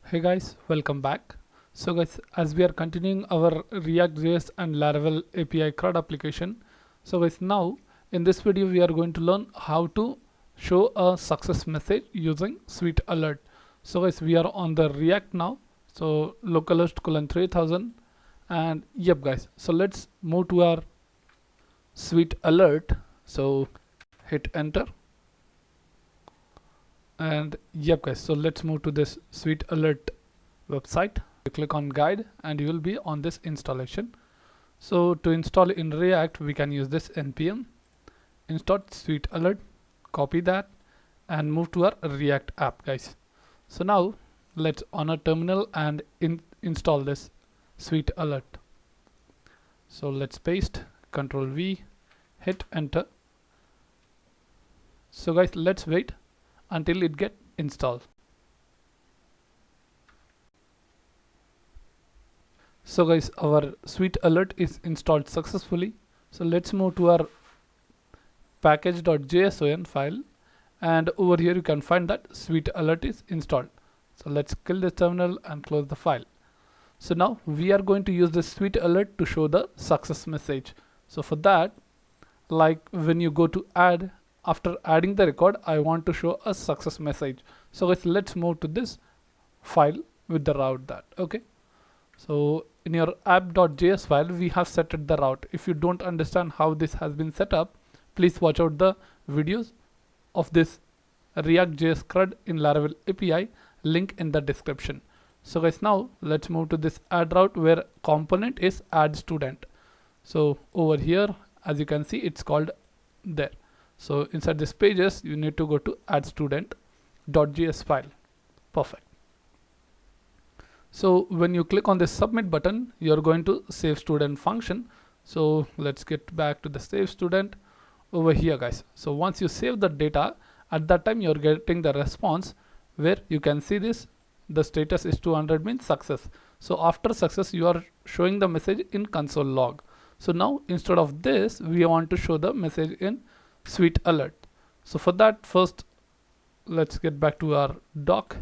Hey guys, welcome back. So guys, as we are continuing our React.js and Laravel API CRUD application, so guys, now in this video we are going to learn how to show a success message using Sweet Alert. So guys, we are on the React now. So localhost colon 3000 and yep guys. So let's move to our Sweet Alert. So hit enter. And yep guys, so let's move to this Sweet Alert website. You click on guide and you will be on this installation. So to install in React we can use this npm install Sweet Alert, copy that and move to our React app guys. So now let's on a terminal and install this Sweet Alert. So let's paste, Ctrl V, hit enter. So guys, let's wait until it get installed. So guys, our Sweet Alert is installed successfully. So let's move to our package.json file and over here you can find that Sweet Alert is installed. So let's kill this terminal and close the file. So now we are going to use this Sweet Alert to show the success message. So for that, like when you go to add, after adding the record, I want to show a success message. So guys, let's move to this file with the route that, okay. So in your app.js file, we have set the route. If you don't understand how this has been set up, please watch out the videos of this React.js CRUD in Laravel API, link in the description. So guys, now let's move to this add route where component is add student. So over here, as you can see, it's called there. So inside this pages, you need to go to add student.js file. Perfect. So when you click on this submit button, you're going to save student function. So let's get back to the save student over here guys. So once you save the data, at that time you're getting the response where you can see this, the status is 200 means success. So after success, you are showing the message in console log. So now instead of this, we want to show the message in Sweet Alert. So for that, first let's get back to our doc.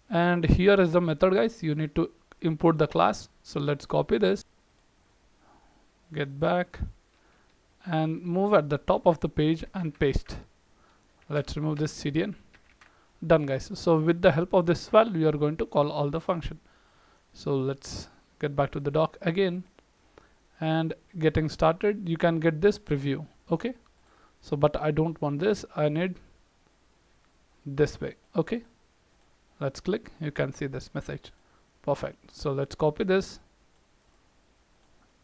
And here is the method guys, you need to import the class. So let's copy this, get back and move at the top of the page and paste. Let's remove this CDN. Done guys. So with the help of this file, we are going to call all the function. So let's get back to the doc again and getting started. You can get this preview, okay. So but I don't want this, I need this way, okay. Let's click, you can see this message. Perfect. So let's copy this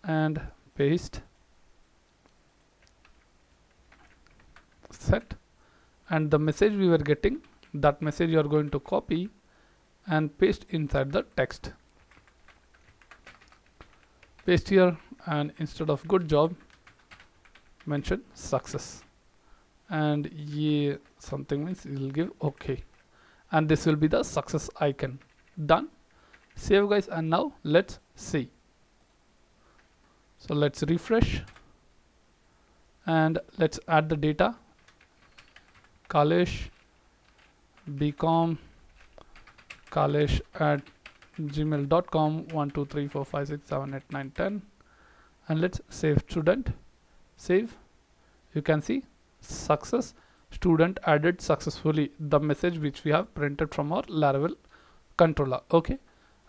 and paste, set, and the message we were getting, that message you are going to copy and paste inside the text. Paste here and instead of good job, mention success. And yeah, something means you will give okay. And this will be the success icon. Done. Save guys, and now let's see. So let's refresh and let's add the data. Kalesh bcom kalesh at gmail.com 1 2 3 4 5 6 7 8 9 10 and let's save student. Save. You can see success, student added successfully, the message which we have printed from our Laravel controller, okay.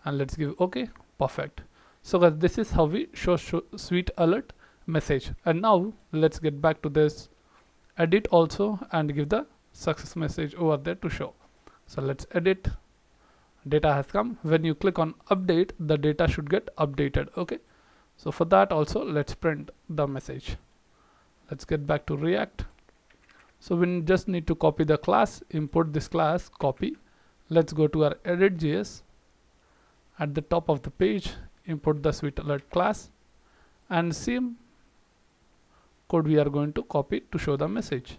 And let's give okay. Perfect. So guys, this is how we show Sweet Alert message. And now let's get back to this edit also and give the success message over there to show. So let's edit. Data has come. When you click on update, the data should get updated, okay. So for that also, let's print the message. Let's get back to React. So we just need to copy the class, import this class, copy. Let's go to our edit.js. At the top of the page, import the Sweet Alert class and same code we are going to copy to show the message.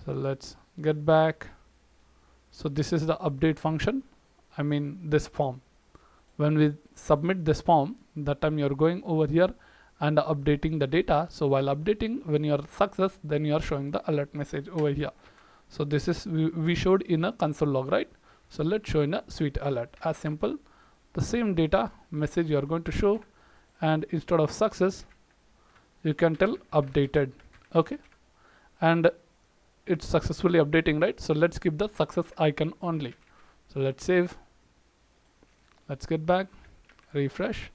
So let's get back. So this is the update function, I mean this form. When we submit this form, that time you're going over here and updating the data. So while updating, when you are success, then you are showing the alert message over here. So this is we showed in a console log, right? So let's show in a sweet alert. As simple, the same data message you are going to show, and instead of success you can tell updated. Okay, and it's successfully updating, right? So let's keep the success icon only. So let's save, let's get back, refresh,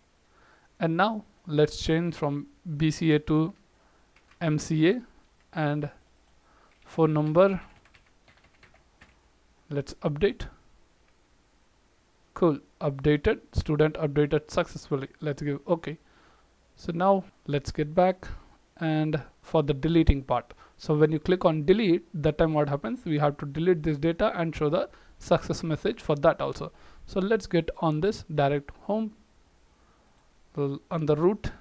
and now let's change from BCA to MCA, and phone number let's update. Cool, updated, student updated successfully. Let's give OK. So now let's get back, and for the deleting part, so when you click on delete, that time what happens, we have to delete this data and show the success message for that also. So let's get on this direct home on the root.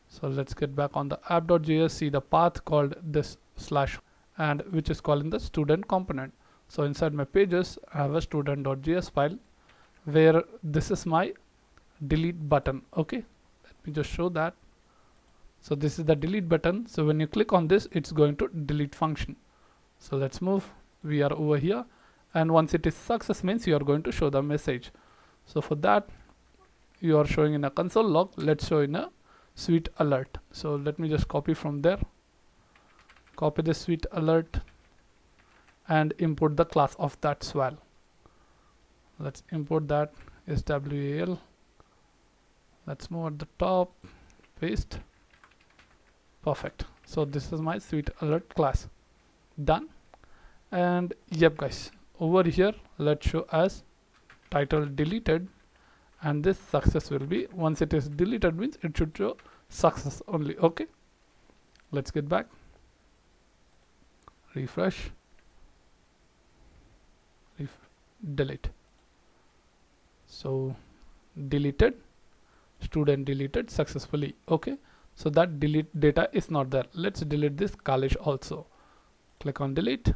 So let's get back on the app.js, see the path called this slash, and which is calling the student component. So inside my pages I have a student.js file where this is my delete button. Okay, let me just show that. So this is the delete button. So when you click on this, it's going to delete function. So let's move, we are over here, and once it is success means you are going to show the message. So for that you are showing in a console log, let's show in a sweet alert. So let me just copy from there, copy the sweet alert and import the class of that swal. Let's import that SWAL. Let's move at the top, paste. Perfect. So this is my sweet alert class. Done. And yep guys, over here let's show as title deleted, and this success will be, once it is deleted means it should show success only. Okay, let's get back, refresh, delete. So deleted, student deleted successfully. Okay, so that delete data is not there. Let's delete this Kalesh also. Click on delete,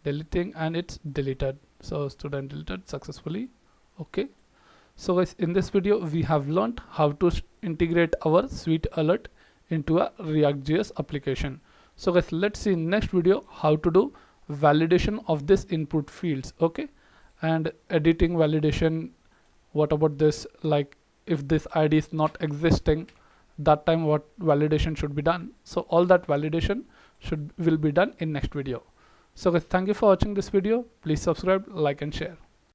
deleting, and it's deleted. So student deleted successfully. Okay, so guys, in this video we have learned how to integrate our sweet alert into a React.js application. So guys, let's see in next video how to do validation of this input fields. Okay, and editing validation. What about this, like if this ID is not existing, that time what validation should be done. So all that validation will be done in next video. So guys, thank you for watching this video. Please subscribe, like and share.